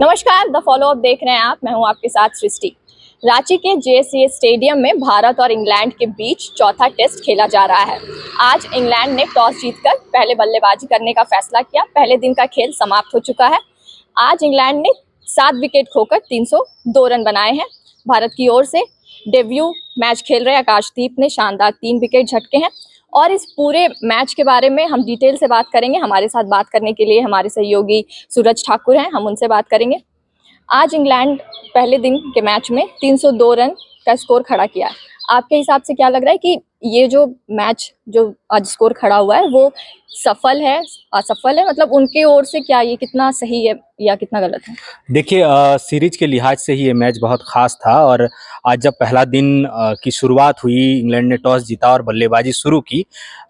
नमस्कार, the follow up देख रहे हैं आप। मैं हूं आपके साथ सृष्टि। रांची के जेएससीए स्टेडियम में भारत और इंग्लैंड के बीच चौथा टेस्ट खेला जा रहा है। आज इंग्लैंड ने टॉस जीतकर पहले बल्लेबाजी करने का फैसला किया। पहले दिन का खेल समाप्त हो चुका है। आज इंग्लैंड ने 7 विकेट खोकर 302 रन बनाए हैं। भारत की ओर से डेब्यू मैच खेल रहे आकाशदीप ने शानदार 3 विकेट झटके हैं। और इस पूरे मैच के बारे में हम डिटेल से बात करेंगे। हमारे साथ बात करने के लिए हमारे सहयोगी सूरज ठाकुर हैं, हम उनसे बात करेंगे। आज इंग्लैंड पहले दिन के मैच में 302 रन का स्कोर खड़ा किया है। आपके हिसाब से क्या लग रहा है कि ये जो मैच जो आज स्कोर खड़ा हुआ है वो सफल है, असफल है? मतलब उनके ओर से क्या ये कितना सही है या कितना गलत है? देखिए, सीरीज के लिहाज से ही ये मैच बहुत खास था। और आज जब पहला दिन की शुरुआत हुई, इंग्लैंड ने टॉस जीता और बल्लेबाजी शुरू की,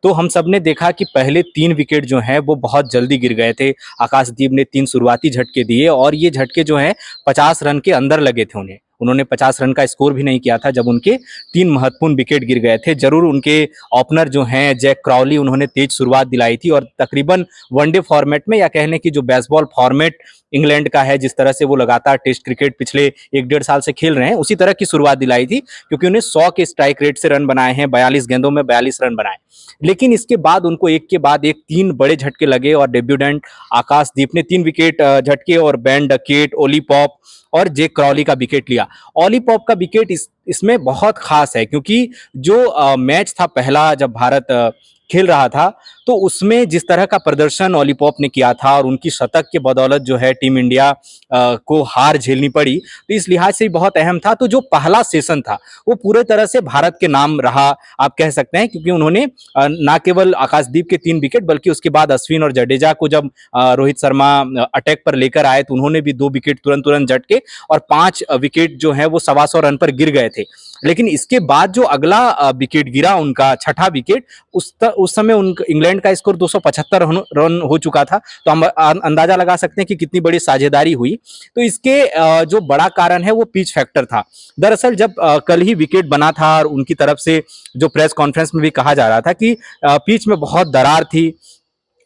तो हम सब ने देखा कि पहले 3 विकेट जो हैं वो बहुत जल्दी गिर गए थे। आकाशदीप ने 3 शुरुआती झटके दिए और ये झटके जो हैं 50 रन के अंदर लगे थे उन्हें। उन्होंने 50 रन का स्कोर भी नहीं किया था जब उनके 3 महत्वपूर्ण विकेट गिर गए थे। जरूर उनके ओपनर जो हैं जैक क्रॉली, उन्होंने तेज शुरुआत दिलाई थी और तकरीबन वनडे फॉर्मेट में, या कहने की जो बेसबॉल फॉर्मेट इंग्लैंड का है, जिस तरह से वो लगातार टेस्ट क्रिकेट पिछले 1 डेढ़ साल से खेल रहे हैं, उसी तरह की शुरुआत दिलाई थी, क्योंकि उन्हें 100 के स्ट्राइक रेट से रन बनाए हैं, 42 गेंदों में 42 रन बनाए। लेकिन इसके बाद उनको एक के बाद एक 3 बड़े झटके लगे और डेब्यूटेंट आकाशदीप ने 3 विकेट झटके और बेन डकेट, ओली पॉप और जेक क्रॉली का विकेट लिया। ओली पॉप का विकेट इसमें बहुत खास है, क्योंकि जो मैच था पहला जब भारत खेल रहा था, तो उसमें जिस तरह का प्रदर्शन ओली पॉप ने किया था और उनकी शतक के बदौलत जो है टीम इंडिया को हार झेलनी पड़ी, तो इस लिहाज से बहुत अहम था। तो जो पहला सेशन था वो पूरे तरह से भारत के नाम रहा, आप कह सकते हैं, क्योंकि उन्होंने ना केवल आकाशदीप के 3 विकेट, बल्कि उसके बाद अश्विन और जडेजा को जब रोहित शर्मा अटैक पर लेकर आए, तो उन्होंने भी 2 विकेट तुरंत झटके और 5 विकेट जो है वो 125 रन पर गिर गए थे। लेकिन इसके बाद जो अगला विकेट गिरा, उनका छठा विकेट, उस समय इंग्लैंड का स्कोर 275 रन हो चुका था। तो हम अंदाजा लगा सकते हैं कि कितनी बड़ी साझेदारी हुई। तो इसके जो बड़ा कारण है वो पिच फैक्टर था। दरअसल जब कल ही विकेट बना था और उनकी तरफ से जो प्रेस कॉन्फ्रेंस में भी कहा जा रहा था कि पिच में बहुत दरार थी,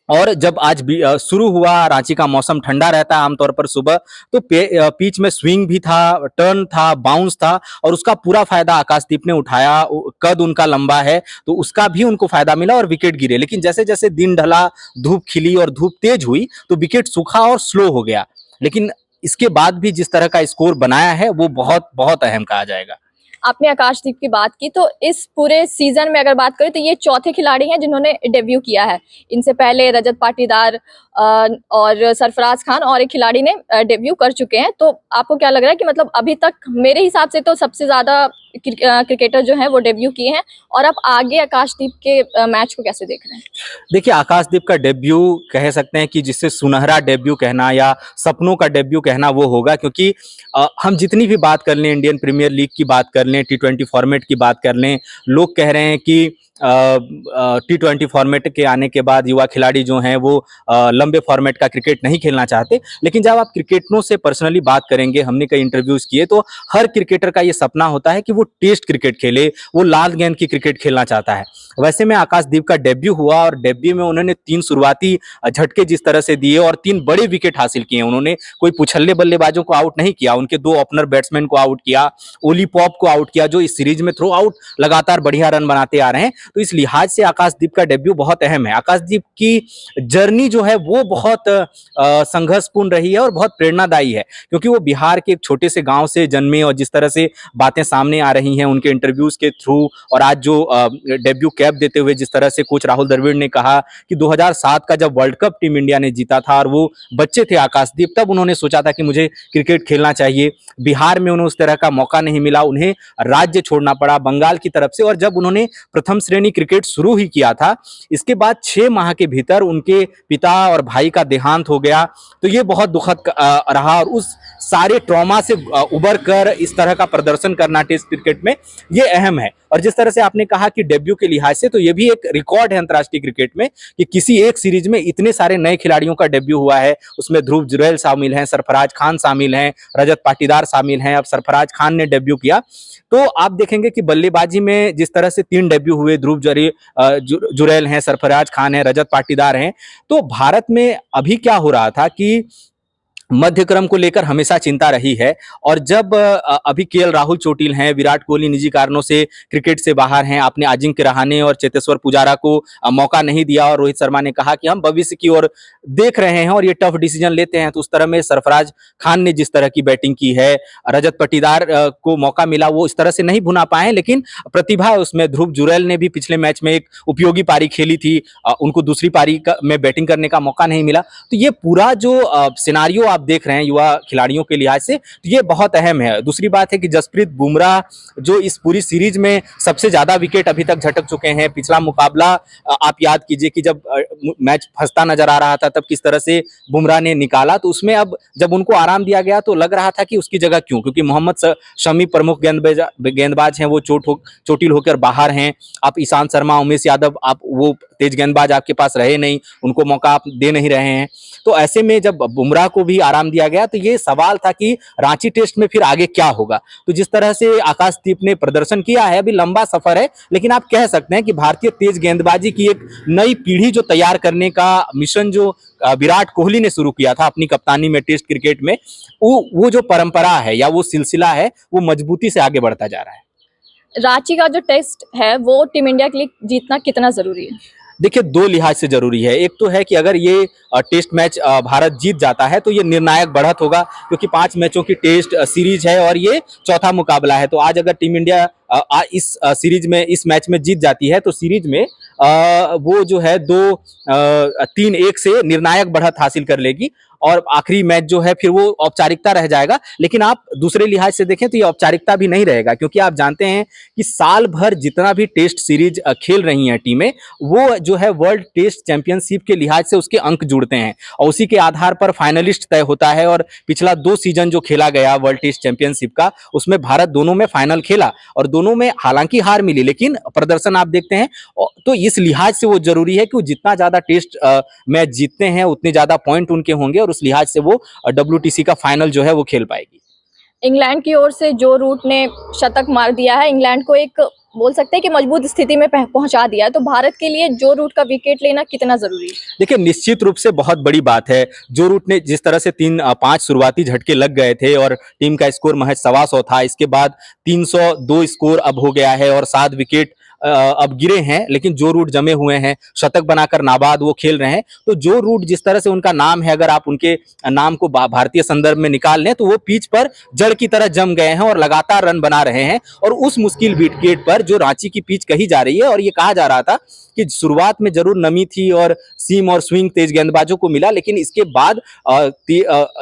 और जब आज भी शुरू हुआ, रांची का मौसम ठंडा रहता है आमतौर पर सुबह, तो पिच में स्विंग भी था, टर्न था, बाउंस था, और उसका पूरा फायदा आकाशदीप ने उठाया। कद उनका लंबा है, तो उसका भी उनको फायदा मिला और विकेट गिरे। लेकिन जैसे जैसे दिन ढला, धूप खिली और धूप तेज हुई, तो विकेट सूखा और स्लो हो गया। लेकिन इसके बाद भी जिस तरह का स्कोर बनाया है वो बहुत बहुत अहम कहा जाएगा। आपने आकाशदीप की बात की, तो इस पूरे सीजन में अगर बात करें तो ये चौथे खिलाड़ी हैं जिन्होंने डेब्यू किया है। इनसे पहले रजत पाटीदार और सरफराज खान और एक खिलाड़ी ने डेब्यू कर चुके हैं। तो आपको क्या लग रहा है कि मतलब अभी तक मेरे हिसाब से तो सबसे ज्यादा क्रिकेटर जो हैं वो डेब्यू किए हैं, और अब आगे आकाशदीप के मैच को कैसे देख रहे हैं? देखिए, आकाशदीप का डेब्यू कह सकते हैं कि जिससे सुनहरा डेब्यू कहना या सपनों का डेब्यू कहना वो होगा, क्योंकि हम जितनी भी बात कर लें, इंडियन प्रीमियर लीग की बात कर लें, T20 फॉर्मेट की बात कर लें, लोग कह रहे हैं कि T20 फॉर्मेट के आने के बाद युवा खिलाड़ी जो हैं वो लंबे फॉर्मेट का क्रिकेट नहीं खेलना चाहते। लेकिन जब आप क्रिकेटरों से पर्सनली बात करेंगे, हमने कई इंटरव्यूज किए, तो हर क्रिकेटर का ये सपना होता है कि वो टेस्ट क्रिकेट खेले, वो लाल गेंद की क्रिकेट खेलना चाहता है। वैसे में आकाशदीप का डेब्यू हुआ और डेब्यू में उन्होंने 3 शुरुआती झटके जिस तरह से दिए और 3 बड़े विकेट हासिल किए। उन्होंने कोई पुछल्ले बल्लेबाजों को आउट नहीं किया, उनके 2 ओपनर बैट्समैन को आउट किया, ओली पॉप को आउट किया, जो इस सीरीज में थ्रो आउट लगातार बढ़िया रन बनाते आ रहे हैं। तो इस लिहाज से आकाशदीप का डेब्यू बहुत अहम है। आकाशदीप की जर्नी जो है वो बहुत संघर्षपूर्ण रही है और बहुत प्रेरणादायी है, क्योंकि वो बिहार के एक छोटे से गांव से जन्मे, और जिस तरह से बातें सामने आ रही हैं उनके इंटरव्यूज के थ्रू, और आज जो डेब्यू कैप देते हुए जिस तरह से कोच राहुल द्रविड़ ने कहा कि 2007 का जब वर्ल्ड कप टीम इंडिया ने जीता था और वो बच्चे थे आकाशदीप, तब उन्होंने सोचा था कि मुझे क्रिकेट खेलना चाहिए। बिहार में उन्हें उस तरह का मौका नहीं मिला, उन्हें राज्य छोड़ना पड़ा बंगाल की तरफ से। और जब उन्होंने प्रथम श्रेणी क्रिकेट शुरू ही किया था, इसके बाद 6 माह के भीतर उनके पिता और भाई का देहांत हो गया। तो ये बहुत दुखद रहा, और उस सारे ट्रॉमा से उबर कर इस तरह का प्रदर्शन करना टेस्ट क्रिकेट में ये अहम है। और जिस तरह से आपने कहा कि डेब्यू के लिहाज से, तो ये भी एक रिकॉर्ड है अंतर्राष्ट्रीय क्रिकेट में कि किसी एक सीरीज में इतने सारे नए खिलाड़ियों का डेब्यू हुआ है। उसमें ध्रुव जुरैल शामिल हैं, सरफराज खान शामिल हैं, रजत पाटीदार शामिल हैं। अब सरफराज खान ने डेब्यू किया, तो आप देखेंगे कि बल्लेबाजी में जिस तरह से 3 डेब्यू हुए, ध्रुव जुरैल हैं, सरफराज खान हैं, रजत पाटीदार हैं। तो भारत में अभी क्या हो रहा था कि मध्य क्रम को लेकर हमेशा चिंता रही है। और जब अभी केएल राहुल चोटिल हैं, विराट कोहली निजी कारणों से क्रिकेट से बाहर हैं, आपने अजिंक्य रहाणे और चेतेश्वर पुजारा को मौका नहीं दिया और रोहित शर्मा ने कहा कि हम भविष्य की ओर देख रहे हैं और ये टफ डिसीजन लेते हैं, तो उस तरह में सरफराज खान ने जिस तरह की बैटिंग की है, रजत पाटीदार को मौका मिला, वो इस तरह से नहीं भुना पाए, लेकिन प्रतिभा है उसमें। ध्रुव जुरैल ने भी पिछले मैच में एक उपयोगी पारी खेली थी, उनको दूसरी पारी में बैटिंग करने का मौका नहीं मिला। तो ये पूरा जो सिनारियो आप देख रहे हैं युवा खिलाड़ियों के लिहाज से, तो ये बहुत अहम है। दूसरी बात है कि जसप्रीत बुमराह जो इस पूरी सीरीज में सबसे ज्यादा विकेट अभी तक झटक चुके हैं। पिछला मुकाबला आप याद कीजिए कि जब मैच फंसता नजर आ रहा था तब किस तरह से बुमराह ने निकाला, तो उसमें अब जब उनको आराम दिया गया तो लग रहा था कि उसकी जगह क्यों, क्योंकि मोहम्मद शमी प्रमुख गेंदबाज हैं, वो चोटिल होकर बाहर हैं। आप ईशांत शर्मा, उमेश यादव, आप वो तेज गेंदबाज आपके पास रहे नहीं, उनको मौका आप दे नहीं रहे हैं। तो ऐसे में जब बुमराह को भी आराम दिया गया तो ये सवाल था कि रांची टेस्ट में फिर आगे क्या होगा। तो जिस तरह से आकाशदीप ने प्रदर्शन किया है, अभी लंबा सफर है, लेकिन आप कह सकते हैं कि भारतीय तेज गेंदबाजी की एक नई पीढ़ी जो तैयार करने का मिशन जो विराट कोहली ने शुरू किया था अपनी कप्तानी में टेस्ट क्रिकेट में, वो जो परंपरा है या वो सिलसिला है, वो मजबूती से आगे बढ़ता जा रहा है। रांची का जो टेस्ट है वो टीम इंडिया के लिए जीतना कितना जरूरी है? देखिए, दो लिहाज से जरूरी है। एक तो है कि अगर ये टेस्ट मैच भारत जीत जाता है तो ये निर्णायक बढ़त होगा, क्योंकि 5 मैचों की टेस्ट सीरीज है और ये चौथा मुकाबला है। तो आज अगर टीम इंडिया इस सीरीज में, इस मैच में जीत जाती है तो सीरीज में वो जो है 3-1 से निर्णायक बढ़त हासिल कर लेगी और आखिरी मैच जो है फिर वो औपचारिकता रह जाएगा। लेकिन आप दूसरे लिहाज से देखें तो ये औपचारिकता भी नहीं रहेगा, क्योंकि आप जानते हैं कि साल भर जितना भी टेस्ट सीरीज खेल रही हैं टीमें, वो जो है वर्ल्ड टेस्ट चैंपियनशिप के लिहाज से उसके अंक जुड़ते हैं और उसी के आधार पर फाइनलिस्ट तय होता है। और पिछला 2 सीजन जो खेला गया वर्ल्ड टेस्ट चैंपियनशिप का, उसमें भारत दोनों में फाइनल खेला और दोनों में हालांकि हार मिली, लेकिन प्रदर्शन आप देखते हैं। तो इस लिहाज से वो जरूरी है कि वो जितना ज्यादा टेस्ट मैच जीतते हैं उतने ज्यादा पॉइंट उनके होंगे और उस लिहाज से वो WTC का फाइनल जो है वो खेल पाएगी। इंग्लैंड की ओर से जो रूट ने शतक मार दिया है, इंग्लैंड को एक बोल सकते हैं कि मजबूत स्थिति में पहुंचा दिया है, तो भारत के लिए जो रूट का विकेट लेना कितना जरूरी है? देखिए, निश्चित रूप से बहुत बड़ी बात है। जो रूट ने जिस तरह से 3-5 शुरुआती झटके लग गए थे और टीम का स्कोर महज 125 था, इसके बाद 302 स्कोर अब हो गया है और 7 विकेट अब गिरे हैं, लेकिन जो रूट जमे हुए हैं, शतक बनाकर नाबाद वो खेल रहे हैं। तो जो रूट जिस तरह से उनका नाम है, अगर आप उनके नाम को भारतीय संदर्भ में निकाल लें तो वो पिच पर जड़ की तरह जम गए हैं और लगातार रन बना रहे हैं। और उस मुश्किल विकेट पर जो रांची की पिच कही जा रही है, और ये कहा जा रहा था कि शुरुआत में जरूर नमी थी और सीम और स्विंग तेज गेंदबाजों को मिला, लेकिन इसके बाद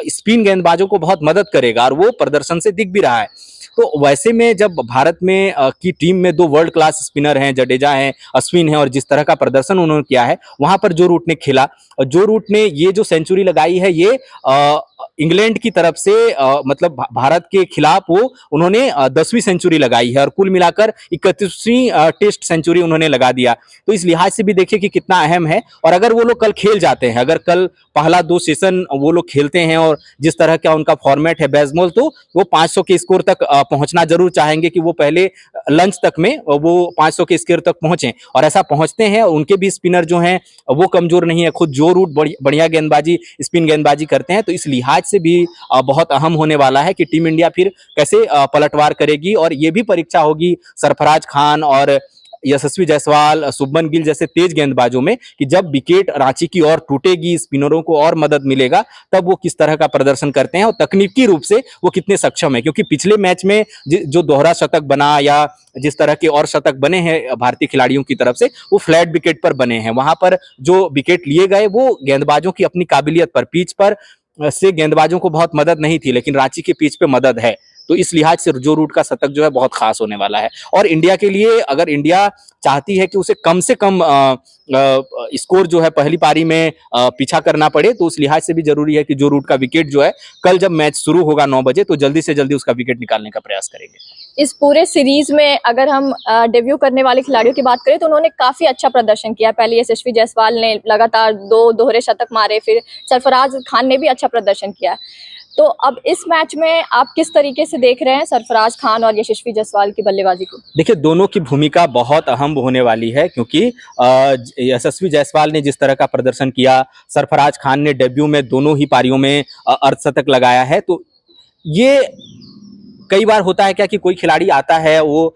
स्पिन गेंदबाजों को बहुत मदद करेगा और वो प्रदर्शन से दिख भी रहा है। तो वैसे में जब भारत में की टीम में 2 वर्ल्ड क्लास स्पिनर हैं, जडेजा हैं, अश्विन हैं, और जिस तरह का प्रदर्शन उन्होंने किया है, वहां पर जो रूट ने खेला, जो रूट ने ये जो सेंचुरी लगाई है, ये इंग्लैंड की तरफ से मतलब भारत के खिलाफ वो उन्होंने 10वीं सेंचुरी लगाई है और कुल मिलाकर 31वीं टेस्ट सेंचुरी उन्होंने लगा दिया। तो इस लिहाज से भी देखिए कि कितना अहम है। और अगर वो लोग कल खेल जाते हैं, अगर कल पहला 2 सेशन वो लोग खेलते हैं और जिस तरह का उनका फॉर्मेट है बेसबॉल, तो वो 500 के स्कोर तक पहुंचना जरूर चाहेंगे कि वो पहले लंच तक में वो 500 के स्कोर तक पहुंचे, और ऐसा पहुंचते हैं। उनके भी स्पिनर जो हैं वो कमजोर नहीं है, खुद जो रूट बढ़िया गेंदबाजी, स्पिन गेंदबाजी करते हैं। तो इस लिहाज से भी बहुत अहम होने वाला है कि टीम इंडिया फिर कैसे पलटवार करेगी। और ये भी परीक्षा होगी सरफराज खान और यशस्वी जायसवाल, शुभमन गिल जैसे तेज गेंदबाजों में, कि जब विकेट रांची की ओर टूटेगी, स्पिनरों को और मदद मिलेगा, तब वो किस तरह का प्रदर्शन करते हैं और तकनीकी रूप से वो कितने सक्षम है। क्योंकि पिछले मैच में जो दोहरा शतक बना या जिस तरह के और शतक बने हैं भारतीय खिलाड़ियों की तरफ से, वो फ्लैट विकेट पर बने हैं। वहां पर जो विकेट लिए गए वो गेंदबाजों की अपनी काबिलियत पर, पिच पर से गेंदबाजों को बहुत मदद नहीं थी, लेकिन रांची के पिच पे मदद है। तो इस लिहाज से जो रूट का शतक जो है बहुत खास होने वाला है। और इंडिया के लिए, अगर इंडिया चाहती है कि उसे कम से कम स्कोर जो है पहली पारी में पीछा करना पड़े, तो उस लिहाज से भी जरूरी है कि जो रूट का विकेट जो है, कल जब मैच शुरू होगा 9 बजे, तो जल्दी से जल्दी उसका विकेट निकालने का प्रयास करेंगे। इस पूरे सीरीज में अगर हम डेब्यू करने वाले खिलाड़ियों की बात करें तो उन्होंने काफी अच्छा प्रदर्शन किया। पहले यशस्वी जायसवाल ने लगातार 2 दोहरे शतक मारे, फिर सरफराज खान ने भी अच्छा प्रदर्शन किया। तो अब इस मैच में आप किस तरीके से देख रहे हैं सरफराज खान और यशस्वी जायसवाल की बल्लेबाजी को? देखिए, दोनों की भूमिका बहुत अहम होने वाली है, क्योंकि यशस्वी जायसवाल ने जिस तरह का प्रदर्शन किया, सरफराज खान ने डेब्यू में दोनों ही पारियों में अर्धशतक लगाया है, तो ये कई बार होता है क्या कि कोई खिलाड़ी आता है, वो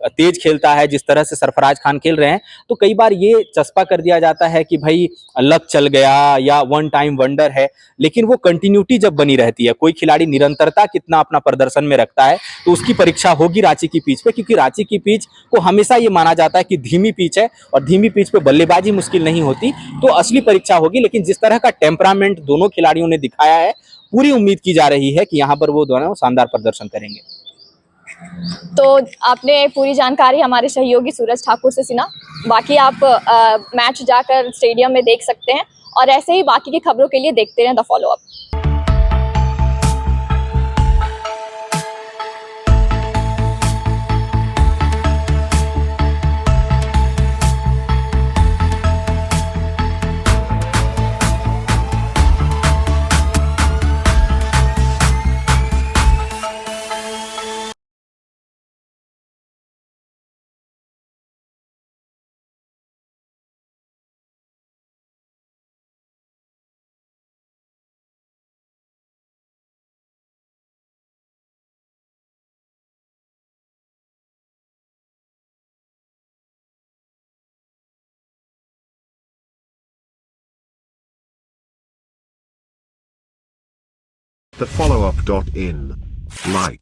तेज खेलता है जिस तरह से सरफराज खान खेल रहे हैं, तो कई बार ये चस्पा कर दिया जाता है कि भाई लक चल गया या वन टाइम वंडर है। लेकिन वो कंटिन्यूटी जब बनी रहती है, कोई खिलाड़ी निरंतरता कितना अपना प्रदर्शन में रखता है, तो उसकी परीक्षा होगी रांची की पिच पे, क्योंकि रांची की पिच को हमेशा ये माना जाता है कि धीमी पिच है और धीमी पिच पे बल्लेबाजी मुश्किल नहीं होती। तो असली परीक्षा होगी, लेकिन जिस तरह का टेम्परामेंट दोनों खिलाड़ियों ने दिखाया है, पूरी उम्मीद की जा रही है कि यहाँ पर वो दोनों शानदार प्रदर्शन करेंगे। तो आपने पूरी जानकारी हमारे सहयोगी सूरज ठाकुर से सुना। बाकी आप मैच जाकर स्टेडियम में देख सकते हैं और ऐसे ही बाकी की खबरों के लिए देखते रहें the follow up. The follow-up.in. Like.